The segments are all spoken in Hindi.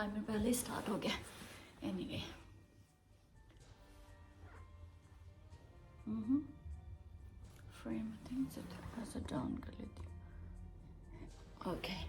टाइमर पहले ही स्टार्ट हो गया। एनीवे फ्रेम आई थिंक से थोड़ा सा डाउन कर लेती हूँ। ओके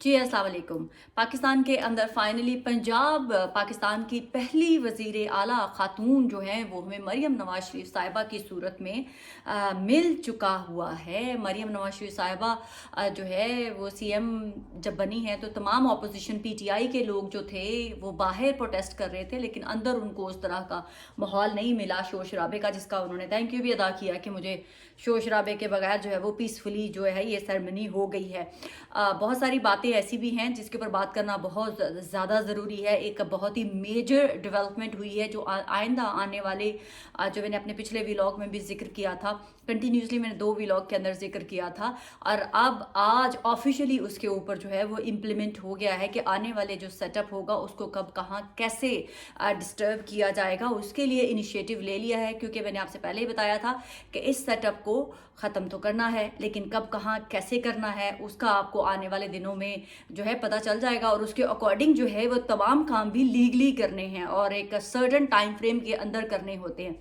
जी अस्सलाम वालेकुम। पाकिस्तान के अंदर फाइनली पंजाब पाकिस्तान की पहली वज़ीर आला ख़ातून जो हैं वो हमें मरियम नवाज शरीफ साहिबा की सूरत में मिल चुका हुआ है। मरियम नवाज शरीफ साहिबा जो है वो सीएम जब बनी है तो तमाम अपोजिशन पीटीआई के लोग जो थे वो बाहर प्रोटेस्ट कर रहे थे, लेकिन अंदर उनको उस तरह का माहौल नहीं मिला शोर शराबे का, जिसका उन्होंने थैंक यू भी अदा किया कि मुझे शोर शराबे के बगैर जो है वो पीसफुली जो है ये सेरेमनी हो गई है। बहुत सारी बातें ऐसी भी हैं जिसके ऊपर बात करना बहुत ज़्यादा ज़रूरी है। एक बहुत ही मेजर डेवलपमेंट हुई है जो आइंदा आने वाले जो मैंने अपने पिछले व्लॉग में भी जिक्र किया था, कंटिन्यूसली मैंने 2 व्लॉग के अंदर जिक्र किया था, और अब आज ऑफिशियली उसके ऊपर जो है वो इम्प्लीमेंट हो गया है कि आने वाले जो सेटअप होगा उसको कब कहाँ कैसे डिस्टर्ब किया जाएगा, उसके लिए इनिशिएटिव ले लिया है। क्योंकि मैंने आपसे पहले ही बताया था कि इस सेटअप को ख़त्म तो करना है, लेकिन कब कहाँ कैसे करना है उसका आपको आने वाले दिनों में जो है पता चल जाएगा, और उसके अकॉर्डिंग जो है वो तमाम काम भी लीगली करने हैं और एक सर्टन टाइम फ्रेम के अंदर करने होते हैं।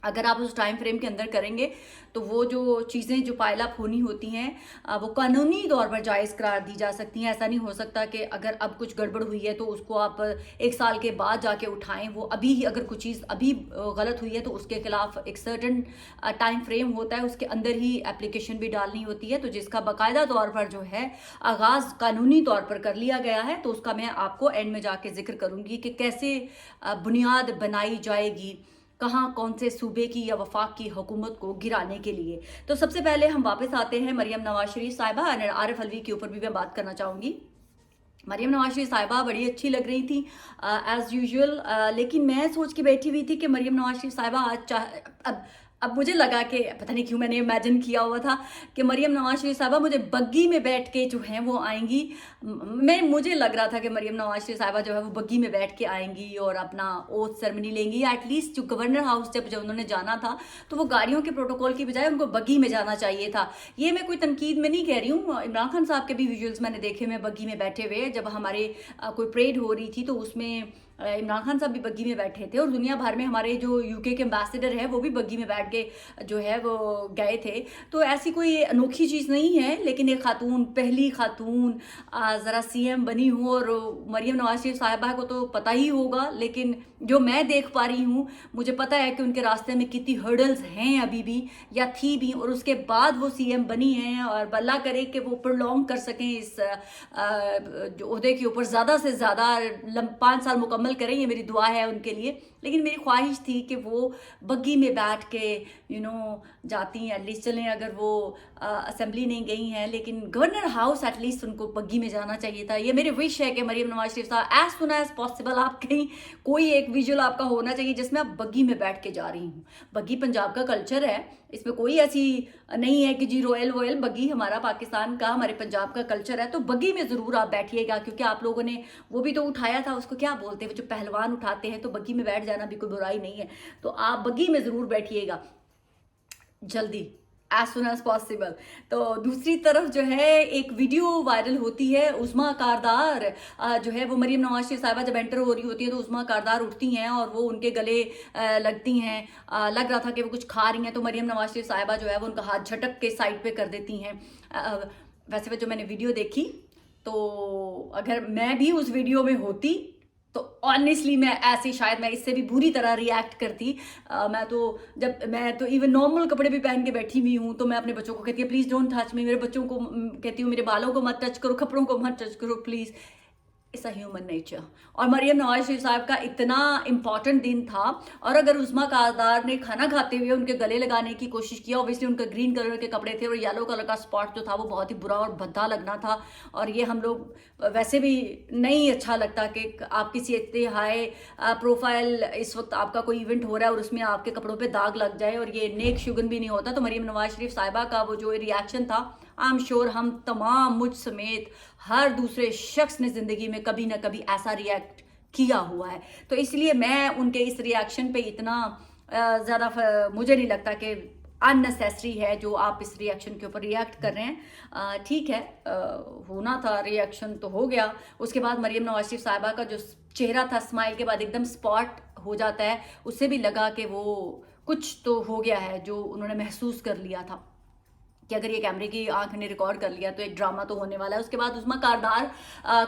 अगर आप उस टाइम फ्रेम के अंदर करेंगे तो वो जो चीज़ें जो पाइलअप होनी होती हैं वो कानूनी तौर पर जायज़ करार दी जा सकती हैं। ऐसा नहीं हो सकता कि अगर अब कुछ गड़बड़ हुई है तो उसको आप 1 साल के बाद जाके उठाएं। वो अभी ही अगर कुछ चीज़ अभी गलत हुई है तो उसके खिलाफ एक सर्टन टाइम फ्रेम होता है, उसके अंदर ही एप्लीकेशन भी डालनी होती है, तो जिसका बाकायदा तौर पर जो है आगाज़ कानूनी तौर पर कर लिया गया है। तो उसका मैं आपको एंड में जाके जिक्र करूँगी कि कैसे बुनियाद बनाई जाएगी, कहाँ कौन से सूबे की या वफाक की हुकूमत को गिराने के लिए। तो सबसे पहले हम वापस आते हैं मरियम नवाज शरीफ साहिबा और आरिफ अलवी के ऊपर भी मैं बात करना चाहूँगी। मरियम नवाज शरीफ साहिबा बड़ी अच्छी लग रही थी एज़ यूजुअल, लेकिन मैं सोच के बैठी हुई थी कि मरियम नवाज शरीफ साहिबा आज अब मुझे लगा कि पता नहीं क्यों मैंने इमेजिन किया हुआ था कि मरियम नवाज शरीफ साहिबा मुझे बग्गी में बैठ के जो हैं वो आएंगी। मुझे लग रहा था कि मरियम नवाज शरीफ साहिबा जो है वो बग्गी में बैठ के आएंगी और अपना ओथ सेरेमनी लेंगी, या एटलीस्ट जो गवर्नर हाउस जब उन्होंने जाना था तो वो गाड़ियों के प्रोटोकॉल की बजाय उनको बग्गी में जाना चाहिए था। ये मैं कोई तनकीद में नहीं कह रही हूँ, इमरान खान साहब के भी विजुअल्स मैंने देखे में बग्गी में बैठे हुए, जब हमारे कोई परेड हो रही थी तो उसमें इमरान खान साहब भी बग्गी में बैठे थे, और दुनिया भर में हमारे जो यूके के एम्बेसडर है वो भी बग्गी में बैठ के जो है वो गए थे। तो ऐसी कोई अनोखी चीज़ नहीं है, लेकिन एक खातून, पहली खातून ज़रा सीएम बनी हो, और मरियम नवाज शरीफ साहिबा को तो पता ही होगा, लेकिन जो मैं देख पा रही हूँ मुझे पता है कि उनके रास्ते में कितनी हर्डल्स हैं अभी भी या थी भी, और उसके बाद वो सीएम बनी हैं, और अल्लाह करे कि वो प्रोलॉन्ग कर सकें इस जो ओहदे के ऊपर, ज़्यादा से ज़्यादा 5 साल मुकम्मल करें, ये मेरी दुआ है उनके लिए। लेकिन मेरी ख्वाहिश थी कि वो बग्गी में बैठ के जाती हैं, एटलीस्ट चलें अगर वो असेंबली नहीं गई हैं, लेकिन गवर्नर हाउस एटलीस्ट उनको बग्गी में जाना चाहिए था। ये मेरी विश है कि मरियम नवाज शरीफ साहब एज सुन एज पॉसिबल आप कहीं कोई एक विजुअल आपका होना चाहिए जिसमें आप बग्गी में बैठ के जा रही हूँ। बग्गी पंजाब का कल्चर है, इसमें कोई ऐसी नहीं है कि जी रॉयल वॉयल, बग्गी हमारा पाकिस्तान का, हमारे पंजाब का कल्चर है। तो बग्गी में ज़रूर आप बैठिएगा, क्योंकि आप लोगों ने वो भी तो उठाया था, उसको क्या बोलते हैं वो जो पहलवान उठाते हैं, तो बग्गी में बैठ जाना भी कोई बुराई नहीं है। तो आप बग्गी में ज़रूर बैठिएगा जल्दी, एज सुन एज पॉसिबल। तो दूसरी तरफ जो है एक वीडियो वायरल होती है, उस्मा कारदार जो है वो मरियम नवाज शरीफ साहिबा जब एंटर हो रही होती है तो उस्मा कारदार उठती हैं और वो उनके गले लगती हैं। लग रहा था कि वो कुछ खा रही हैं, तो मरियम नवाज शरीफ साहिबा जो है वो उनका हाथ झटक के साइड पे कर देती हैं। वैसे जो मैंने वीडियो देखी, तो अगर मैं भी उस वीडियो में होती तो ऑनेस्टली मैं ऐसे शायद मैं इससे भी बुरी तरह रिएक्ट करती। मैं तो इवन नॉर्मल कपड़े भी पहन के बैठी हुई हूँ, तो मैं अपने बच्चों को कहती है प्लीज़ डोंट टच मी, मेरे बच्चों को कहती हूँ मेरे बालों को मत टच करो, कपड़ों को मत टच करो please. It's a human nature. और मरियम नवाज शरीफ साहब का इतना इंपॉर्टेंट दिन था, और अगर उस्मा कारदार ने खाना खाते हुए उनके गले लगाने की कोशिश किया, ऑब्वियसली उनका ग्रीन कलर के कपड़े थे और येलो कलर का स्पॉट जो था वो बहुत ही बुरा और भद्दा लगना था। और ये हम लोग वैसे भी नहीं अच्छा लगता कि आप किसी इतने हाई प्रोफाइल, इस वक्त आपका कोई इवेंट हो रहा है और उसमें आपके कपड़ों पे दाग लग जाए, और ये नेक शुगन भी नहीं होता। तो मरियम नवाज शरीफ साहिबा का वो जो रिएक्शन था, आई एम श्योर हम तमाम, मुझ समेत हर दूसरे शख्स ने ज़िंदगी में कभी ना कभी ऐसा रिएक्ट किया हुआ है। तो इसलिए मैं उनके इस रिएक्शन पे इतना ज़्यादा मुझे नहीं लगता कि अननेसेसरी है जो आप इस रिएक्शन के ऊपर रिएक्ट कर रहे हैं। ठीक है, होना था, रिएक्शन तो हो गया। उसके बाद मरियम नवाज शरीफ साहिबा का जो चेहरा था स्माइल के बाद एकदम स्पॉट हो जाता है, उससे भी लगा कि वो कुछ तो हो गया है, जो उन्होंने महसूस कर लिया था कि अगर ये कैमरे की आंख ने रिकॉर्ड कर लिया तो एक ड्रामा तो होने वाला है। उसके बाद उस्मा कारदार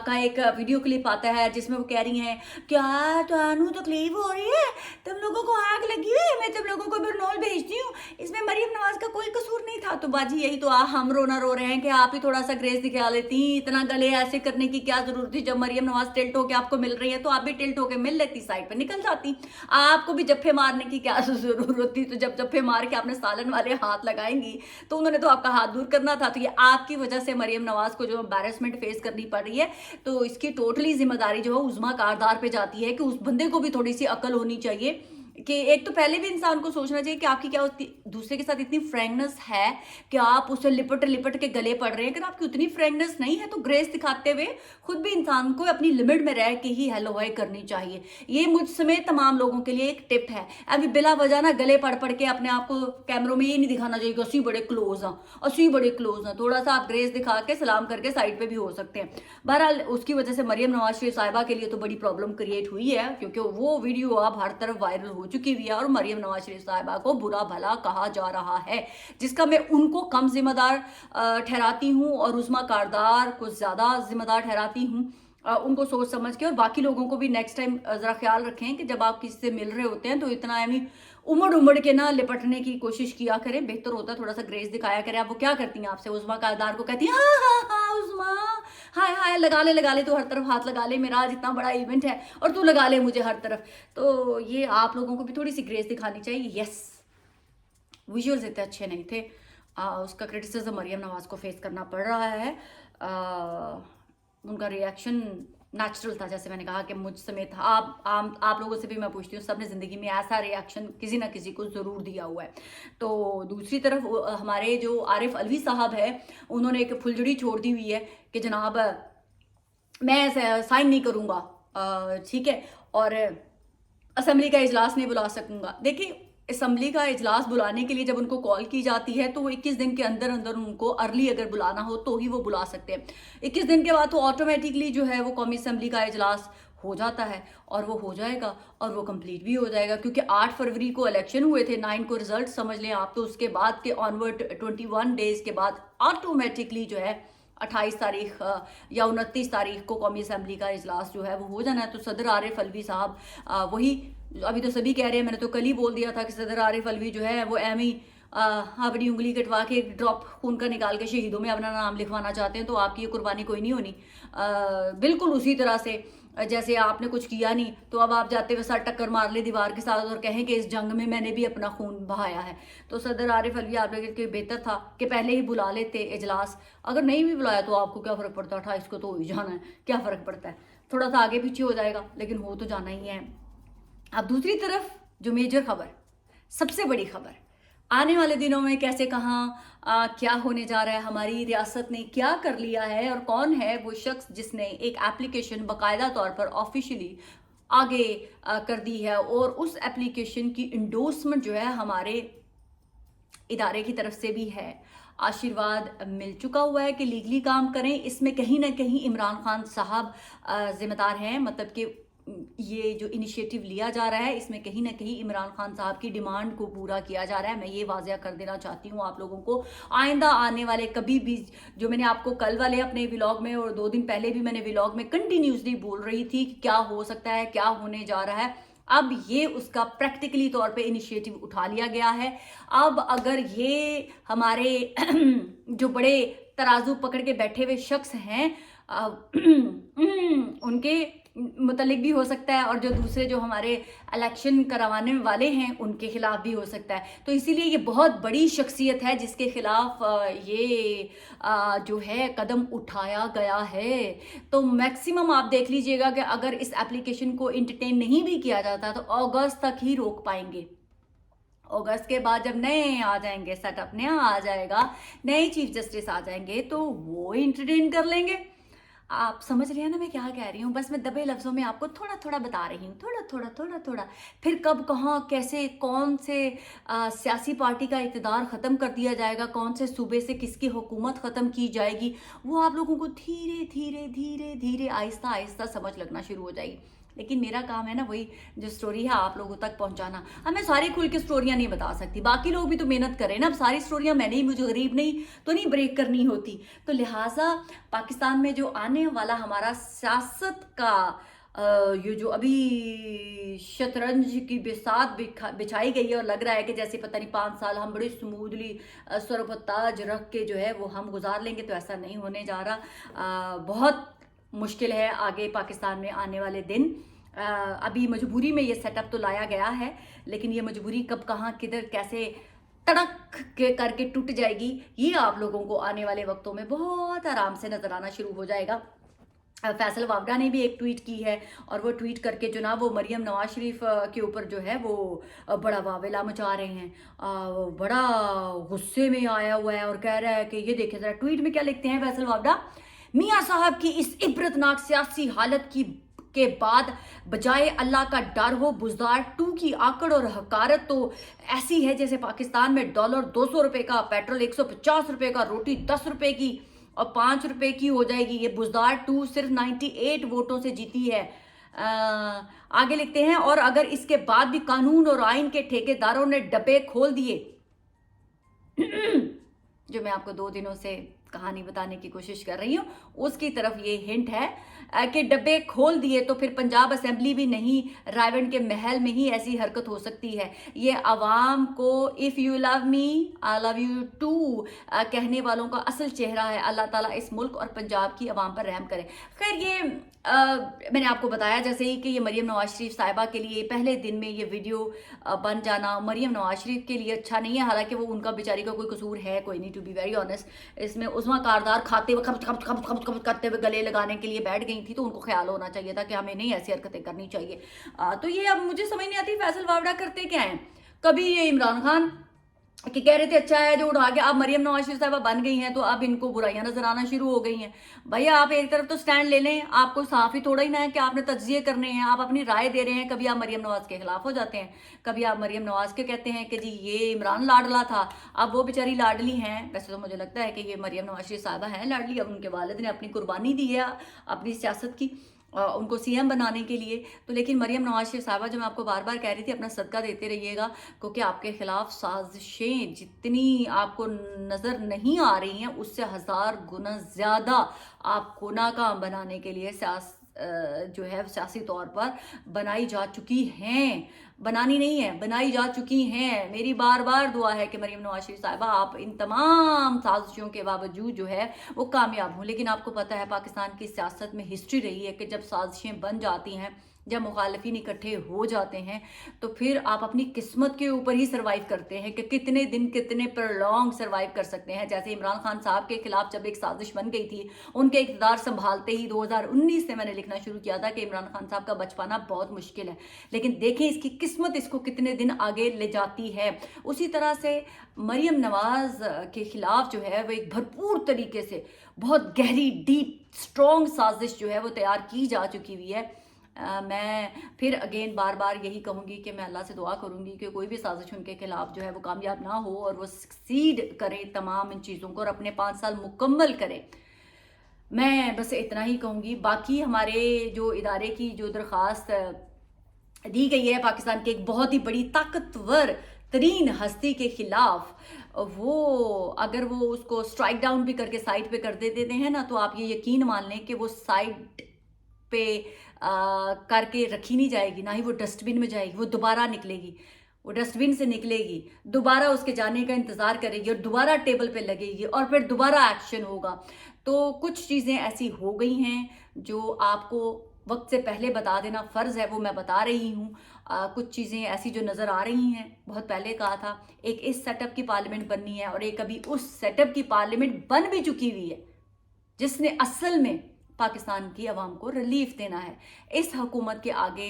का एक वीडियो क्लिप आता है जिसमें वो कह रही हैं, क्या तानू तकलीफ हो रही है, तुम लोगों को आग लगी हुई है, मैं तुम लोगों को बरनौल भेजती हूँ, इसमें मरियम नवाज का कोई कसूर नहीं था। तो बाजी यही तो हम रोना रो रहे हैं कि आप ही थोड़ा सा ग्रेस दिखा लेती, इतना गले ऐसे करने की क्या जरूरत थी। जब मरियम नवाज टिल्ट होकर आपको मिल रही है तो आप भी टिल्ट होकर मिल लेती, साइड पर निकल जाती। आपको भी जफ्फे मारने की क्या जरूरत थी। तो जब जफ्फे मार के आपने सालन वाले हाथ लगाएंगी तो उन्होंने तो आपका हाथ दूर करना था। तो ये आपकी वजह से मरियम नवाज को जो एम्बैरेसमेंट फेस करनी पड़ रही है, तो इसकी टोटली जिम्मेदारी जो है उस्मा कारदार पे जाती है कि उस बंदे को भी थोड़ी सी अकल होनी चाहिए कि एक तो पहले भी इंसान को सोचना चाहिए कि आपकी क्या दूसरे के साथ इतनी फ्रैंकनेस है कि आप उससे लिपट लिपट के गले पड़ रहे हैं। अगर आपकी उतनी फ्रैंकनेस नहीं है तो ग्रेस दिखाते हुए खुद भी इंसान को अपनी लिमिट में रह के ही हेलो हाय करनी चाहिए। ये मुझ समेत तमाम लोगों के लिए एक टिप है। अभी बिला वजह ना गले पड़ पड़ के अपने आप को कैमरों में ये नहीं दिखाना चाहिए कि असी बड़े क्लोज हैं, असी बड़े क्लोज हैं। थोड़ा सा आप ग्रेस दिखा के सलाम करके साइड पे भी हो सकते हैं। बहरहाल उसकी वजह से मरियम नवाज शरीफ साहिबा के लिए तो बड़ी प्रॉब्लम क्रिएट हुई है, क्योंकि वो वीडियो अब हर तरफ वायरल हो चुकी हुई है और मरियम नवाज शरीफ साहिबा को बुरा भला कहा जा रहा है, जिसका मैं उनको कम जिम्मेदार ठहराती हूं और उस्मा कारदार को ज्यादा जिम्मेदार ठहराती हूं। उनको सोच समझ के, और बाकी लोगों को भी नेक्स्ट टाइम जरा ख्याल रखें कि जब आप किसी से मिल रहे होते हैं तो इतना उमड़ उमड़ के ना लिपटने की कोशिश किया करें। बेहतर होता है थोड़ा सा ग्रेस दिखाया करें। आप वो क्या करती हैं, आपसे उस्मा कारदार को कहती हैं हाँ हाँ हाँ उस्मा, हाय हाय लगा ले तू हर तरफ हाथ लगा ले, मेरा आज इतना बड़ा इवेंट है और तू लगा ले मुझे हर तरफ। तो ये आप लोगों को भी थोड़ी सी ग्रेस दिखानी चाहिए। यस, विजुअल्स इतने अच्छे नहीं थे, उसका क्रिटिसिज्म मरियम नवाज को फेस करना पड़ रहा है। उनका रिएक्शन नेचुरल था, जैसे मैंने कहा कि मुझ समेत आप लोगों से भी मैं पूछती हूँ, सबने ज़िंदगी में ऐसा रिएक्शन किसी ना किसी को ज़रूर दिया हुआ है। तो दूसरी तरफ हमारे जो आरिफ अलवी साहब है, उन्होंने एक फुलझड़ी छोड़ दी हुई है कि जनाब मैं साइन नहीं करूँगा, ठीक है, और असेंबली का इजलास नहीं बुला सकूँगा। देखिए, असम्बली का इजलास बुलाने के लिए जब उनको कॉल की जाती है तो वो 21 दिन के अंदर अंदर उनको अर्ली अगर बुलाना हो तो ही वो बुला सकते हैं। 21 दिन के बाद तो ऑटोमेटिकली जो है वो कौमी असम्बली का इजलास हो जाता है और वो हो जाएगा और वो कंप्लीट भी हो जाएगा, क्योंकि 8 फरवरी को इलेक्शन हुए थे, 9 को रिजल्ट समझ लें आप। तो उसके बाद के ऑनवर्ड 21 डेज के बाद ऑटोमेटिकली जो है 28 तारीख या 29 तारीख को कौमी असम्बली का इजलास जो है वो हो जाना है। तो सदर आरिफ अलवी साहब वही अभी तो सभी कह रहे हैं, मैंने तो कल ही बोल दिया था कि सदर आरिफ अलवी जो है वो एम ही अपनी उंगली कटवा के एक ड्रॉप खून का निकाल के शहीदों में अपना नाम लिखवाना चाहते हैं। तो आपकी ये कुर्बानी कोई नहीं होनी। बिल्कुल उसी तरह से जैसे आपने कुछ किया नहीं तो अब आप जाते हुए सर टक्कर मार ले दीवार के साथ और कहें कि इस जंग में मैंने भी अपना खून बहाया है। तो सदर आरिफ अलवी आप लोगों के बेहतर था कि पहले ही बुला लेते इजलास। अगर नहीं भी बुलाया तो आपको क्या फ़र्क पड़ता, 28 को तो हो ही जाना है, क्या फ़र्क पड़ता है, थोड़ा सा आगे पीछे हो जाएगा लेकिन हो तो जाना ही है। अब दूसरी तरफ जो मेजर खबर, सबसे बड़ी खबर, आने वाले दिनों में कैसे कहाँ क्या होने जा रहा है, हमारी रियासत ने क्या कर लिया है और कौन है वो शख्स जिसने एक एप्लीकेशन बाकायदा तौर पर ऑफिशियली आगे कर दी है और उस एप्लीकेशन की इंडोर्समेंट जो है हमारे इदारे की तरफ से भी है। आशीर्वाद मिल चुका हुआ है कि लीगली काम करें। इसमें कहीं ना कहीं इमरान खान साहब जिम्मेदार हैं, मतलब कि ये जो इनिशिएटिव लिया जा रहा है इसमें कहीं ना कहीं इमरान खान साहब की डिमांड को पूरा किया जा रहा है। मैं ये वाज़िया कर देना चाहती हूँ आप लोगों को, आइंदा आने वाले कभी भी, जो मैंने आपको कल वाले अपने व्लॉग में और 2 दिन पहले भी मैंने व्लॉग में कंटिन्यूसली बोल रही थी कि क्या हो सकता है, क्या होने जा रहा है, अब ये उसका प्रैक्टिकली तौर पे इनिशिएटिव उठा लिया गया है। अब अगर ये हमारे जो बड़े तराजू पकड़ के बैठे हुए शख्स हैं उनके मुतलिक भी हो सकता है और जो दूसरे जो हमारे इलेक्शन करवाने वाले हैं उनके खिलाफ भी हो सकता है। तो इसीलिए ये बहुत बड़ी शख्सियत है जिसके खिलाफ ये जो है कदम उठाया गया है। तो मैक्सिमम आप देख लीजिएगा कि अगर इस एप्लीकेशन को इंटरटेन नहीं भी किया जाता तो अगस्त तक ही रोक पाएंगे। अगस्त के बाद जब नए आ जाएंगे, सेटअप नया आ जाएगा, नए चीफ जस्टिस आ जाएंगे तो वो इंटरटेन कर लेंगे। आप समझ रहे हैं ना मैं क्या कह रही हूँ? बस मैं दबे लफ्ज़ों में आपको थोड़ा-थोड़ा बता रही हूँ, थोड़ा-थोड़ा, थोड़ा-थोड़ा। फिर कब, कहाँ, कैसे, कौन से सियासी पार्टी का इक़्तिदार ख़त्म कर दिया जाएगा, कौन से सूबे से किसकी हुकूमत ख़त्म की जाएगी, वो आप लोगों को धीरे-धीरे, धीरे-धीरे, आहिस्ता-आहिस्ता समझ लगना शुरू हो जाएगी। लेकिन मेरा काम है ना वही जो स्टोरी है आप लोगों तक पहुँचाना। अब मैं सारी खुल के स्टोरियाँ नहीं बता सकती, बाकी लोग भी तो मेहनत कर रहे हैं ना, अब सारी स्टोरियाँ मैंने ही मुझे गरीब नहीं तो नहीं ब्रेक करनी होती। तो लिहाजा पाकिस्तान में जो आने वाला हमारा सियासत का ये जो अभी शतरंज की बिसात बिछाई गई है और लग रहा है कि जैसे पता नहीं 5 साल हम बड़ी स्मूथली सर पर ताज रख के जो है वो हम गुजार लेंगे, तो ऐसा नहीं होने जा रहा। बहुत मुश्किल है आगे पाकिस्तान में आने वाले दिन। अभी मजबूरी में ये सेटअप तो लाया गया है, लेकिन ये मजबूरी कब, कहाँ, किधर, कैसे तड़क के करके टूट जाएगी, ये आप लोगों को आने वाले वक्तों में बहुत आराम से नजर आना शुरू हो जाएगा। फैसल वावड़ा ने भी एक ट्वीट की है और वो ट्वीट करके जो ना वो मरियम नवाज शरीफ के ऊपर जो है वो बड़ा वावेला मचा रहे हैं। वो बड़ा गुस्से में आया हुआ है और कह रहा है कि ये देखे जरा ट्वीट में क्या लिखते हैं फैसल वावड़ा। मियाँ साहब की इस इबरतनाक सियासी हालत की के बाद बजाय अल्लाह का डर हो, बुज़दार 2 की आकड़ और हकारत तो ऐसी है जैसे पाकिस्तान में डॉलर 200 रुपए का, पेट्रोल 150 रुपए का, रोटी 10 रुपए की और 5 रुपए की हो जाएगी। ये बुज़दार 2 सिर्फ 98 वोटों से जीती है। आगे लिखते हैं, और अगर इसके बाद भी कानून और आइन के ठेकेदारों ने डब्बे खोल दिए जो मैं आपको 2 दिनों से कहानी बताने की कोशिश कर रही हूँ, उसकी तरफ ये हिंट है कि डब्बे खोल दिए तो फिर पंजाब असेंबली भी नहीं, रायवंड के महल में ही ऐसी हरकत हो सकती है। ये आवाम को if you love me I love you too कहने वालों का असल चेहरा है। अल्लाह ताला इस मुल्क और पंजाब की आवाम पर रहम करे। खैर ये मैंने आपको बताया जैसे ही कि ये मरियम नवाज शरीफ साहिबा के लिए पहले दिन में ये वीडियो बन जाना मरियम नवाज शरीफ के लिए अच्छा नहीं है। हालांकि वो उनका बेचारी का कोई कसूर है कोई नहीं, टू बी वेरी ऑनेस्ट। इसमें उस्मा कारदार खाते हुए खप करते हुए गले लगाने के लिए बैठ गई थी, तो उनको ख्याल होना चाहिए था कि हमें नहीं ऐसी हरकतें करनी चाहिए। तो ये अब मुझे समझ नहीं आती फैसल वावड़ा करते क्या है। कभी ये इमरान खान कि कह रहे थे अच्छा है जो उठा के अब मरियम नवाज शरीफ साहबा बन गई हैं तो अब इनको बुराइयां नजर आना शुरू हो गई हैं। भैया आप एक तरफ तो स्टैंड ले लें, आपको साफ ही थोड़ा ही ना है कि आपने तज्जिए करने हैं, आप अपनी राय दे रहे हैं। कभी आप मरियम नवाज के खिलाफ हो जाते हैं, कभी आप मरियम नवाज के कहते हैं कि जी ये इमरान लाडला था, अब वो बेचारी लाडली हैं। वैसे तो मुझे लगता है कि ये मरियम नवाज शरीफ साहबा हैं लाडली, अब उनके वालिद ने अपनी कुर्बानी दी है अपनी सियासत की उनको सीएम बनाने के लिए। तो लेकिन मरियम नवाज शरीफ साहबा जो मैं आपको बार बार कह रही थी अपना सदका देते रहिएगा, क्योंकि आपके खिलाफ साजिशें जितनी आपको नज़र नहीं आ रही हैं उससे 1000 गुना ज़्यादा आपको नाकाम बनाने के लिए जो है सियासी तौर पर बनाई जा चुकी हैं। बनानी नहीं है, बनाई जा चुकी हैं। मेरी बार बार दुआ है कि मरियम नवाज शरीफ साहिबा आप इन तमाम साजिशों के बावजूद जो है वो कामयाब हों। लेकिन आपको पता है पाकिस्तान की सियासत में हिस्ट्री रही है कि जब साजिशें बन जाती हैं, जब मुखालफिन इकट्ठे हो जाते हैं, तो फिर आप अपनी किस्मत के ऊपर ही सर्वाइव करते हैं कि कितने दिन कितने प्रलॉन्ग सर्वाइव कर सकते हैं। जैसे इमरान खान साहब के खिलाफ जब एक साजिश बन गई थी, उनके इक़्तिदार संभालते ही 2019 से मैंने लिखना शुरू किया था कि इमरान खान साहब का बच पाना बहुत मुश्किल है। लेकिन देखें इसकी किस्मत इसको कितने दिन आगे ले जाती है। उसी तरह से मरियम नवाज के खिलाफ जो है वो एक भरपूर तरीके से बहुत गहरी डीप स्ट्रॉन्ग साजिश जो है वो तैयार की जा चुकी हुई है। मैं फिर अगेन बार बार यही कहूँगी कि मैं अल्लाह से दुआ करूँगी कि कोई भी साजिश उनके खिलाफ जो है वो कामयाब ना हो और वो सक्सीड करें तमाम इन चीज़ों को और अपने 5 साल मुकम्मल करें। मैं बस इतना ही कहूँगी। बाकी हमारे जो इदारे की जो दरख्वास्त दी गई है पाकिस्तान के एक बहुत ही बड़ी ताकतवर तरीन हस्ती के खिलाफ, वो अगर वो उसको स्ट्राइक डाउन भी करके साइड पे कर देते हैं ना, तो आप ये यकीन मान लें कि वो साइड पे करके रखी नहीं जाएगी, ना ही वो डस्टबिन में जाएगी, वो दोबारा निकलेगी। वो डस्टबिन से निकलेगी, दोबारा उसके जाने का इंतज़ार करेगी और दोबारा टेबल पे लगेगी और फिर दोबारा एक्शन होगा। तो कुछ चीज़ें ऐसी हो गई हैं जो आपको वक्त से पहले बता देना फ़र्ज़ है, वो मैं बता रही हूँ। कुछ चीज़ें ऐसी जो नज़र आ रही हैं, बहुत पहले कहा था एक इस सेटअप की पार्लियामेंट बननी है और एक अभी उस सेटअप की पार्लियामेंट बन भी चुकी हुई है जिसने असल में पाकिस्तान की आवाम को रिलीफ देना है। इस हुकूमत के आगे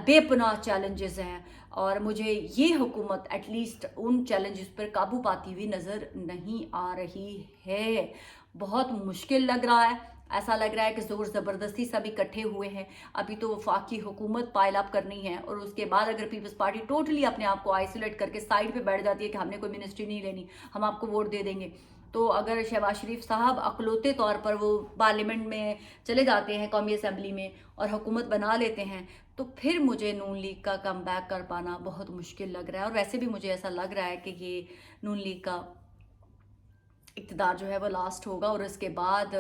बेपनाह चैलेंजेस हैं और मुझे ये हुकूमत एटलीस्ट उन चैलेंजेस पर काबू पाती हुई नज़र नहीं आ रही है। बहुत मुश्किल लग रहा है ऐसा लग रहा है कि ज़ोर ज़बरदस्ती सब इकट्ठे हुए हैं। अभी तो वफाकी हुकूमत पाइल अप करनी है और उसके बाद अगर पीपल्स पार्टी टोटली अपने आप को आइसोलेट करके साइड पे बैठ जाती है कि हमने कोई मिनिस्ट्री नहीं लेनी, हम आपको वोट दे देंगे, तो अगर शहबाज शरीफ साहब अकलौते तौर पर वो पार्लियामेंट में चले जाते हैं, कौमी असम्बली में, और हुकूमत बना लेते हैं, तो फिर मुझे नून लीग का कम बैक कर पाना बहुत मुश्किल लग रहा है। और वैसे भी मुझे ऐसा लग रहा है कि ये नून लीग का इक़्तिदार जो है वो लास्ट होगा और इसके बाद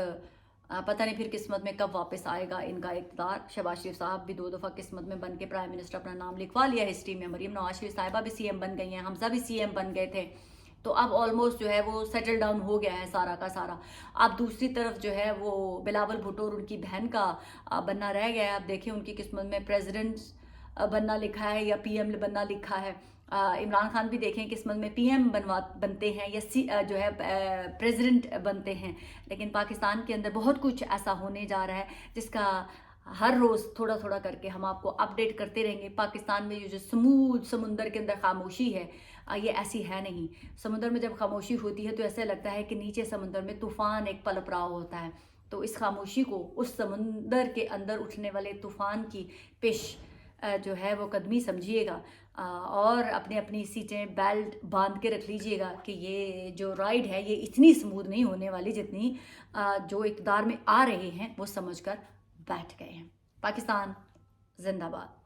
पता नहीं फिर किस्मत में कब वापस आएगा इनका इक़्तिदार। शहबाज शरीफ साहब भी 2 दफ़ा किस्मत में बन के प्राइम मिनिस्टर अपना नाम लिखवा लिया हिस्ट्री में, मरीम नवाज शरीफ साहिबा भी सीएम बन गई हैं, हमजा भी सीएम बन गए थे, तो अब ऑलमोस्ट जो है वो सेटल डाउन हो गया है सारा का सारा। अब दूसरी तरफ जो है वो बिलावल भुट्टो और उनकी बहन का बनना रह गया है। अब देखें उनकी किस्मत में प्रेसिडेंट बनना लिखा है या पीएम बनना लिखा है। इमरान खान भी देखें किस्मत में पीएम बनते हैं या जो है प्रेसिडेंट बनते हैं। लेकिन पाकिस्तान के अंदर बहुत कुछ ऐसा होने जा रहा है जिसका हर रोज़ थोड़ा थोड़ा करके हम आपको अपडेट करते रहेंगे। पाकिस्तान में ये जो स्मूथ समुंदर के अंदर खामोशी है, ये ऐसी है नहीं। समुंदर में जब खामोशी होती है तो ऐसा लगता है कि नीचे समुंदर में तूफ़ान एक पलप रहा होता है। तो इस खामोशी को उस समुंदर के अंदर उठने वाले तूफ़ान की पेश जो है वो कदमी समझिएगा और अपनी अपनी सीटें बेल्ट बांध के रख लीजिएगा कि ये जो राइड है ये इतनी स्मूथ नहीं होने वाली जितनी जो इक़्तिदार में आ रहे हैं वो समझकर बैठ गए हैं। पाकिस्तान जिंदाबाद।